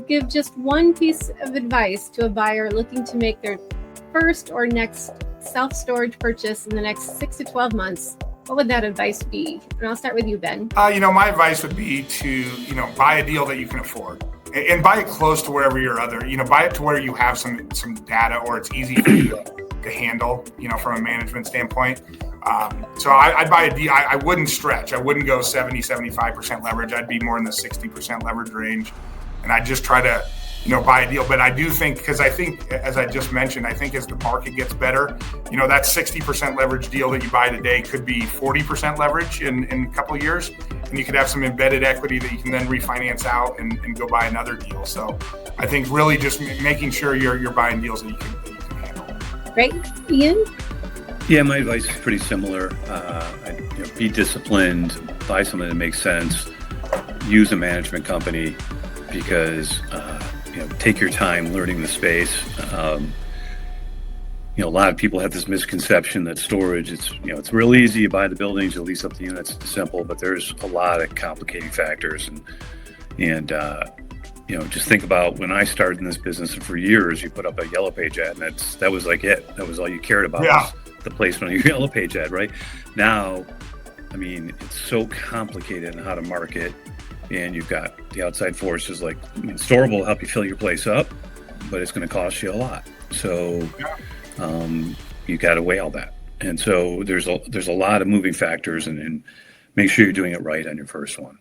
give just one piece of advice to a buyer looking to make their first or next self-storage purchase in the next 6 to 12 months, what would that advice be? And I'll start with you, Ben. My advice would be to, buy a deal that you can afford and buy it close to wherever your other, buy it to where you have some data or it's easy for you to handle, from a management standpoint. So I'd buy a deal. I wouldn't stretch. I wouldn't go 70, 75% leverage. I'd be more in the 60% leverage range. And I'd just try to, buy a deal. But I do think, because I think, as I just mentioned, I think as the market gets better, that 60% leverage deal that you buy today could be 40% leverage in a couple of years. And you could have some embedded equity that you can then refinance out and go buy another deal. So I think really just making sure you're buying deals that you can handle. Great. Ian? Yeah, my advice is pretty similar. Be disciplined, buy something that makes sense, use a management company because, take your time learning the space. A lot of people have this misconception that storage, it's real easy. You buy the buildings, you lease up the units, it's simple, but there's a lot of complicating factors. And just think about when I started in this business, and for years, you put up a Yellow Page ad, and that was like it. That was all you cared about. Yeah. Was the placement of your Yellow Page ad, right? Now, it's so complicated in how to market, and you've got the outside forces like Storable will help you fill your place up, but it's going to cost you a lot. So you got to weigh all that. And so there's a lot of moving factors, and make sure you're doing it right on your first one.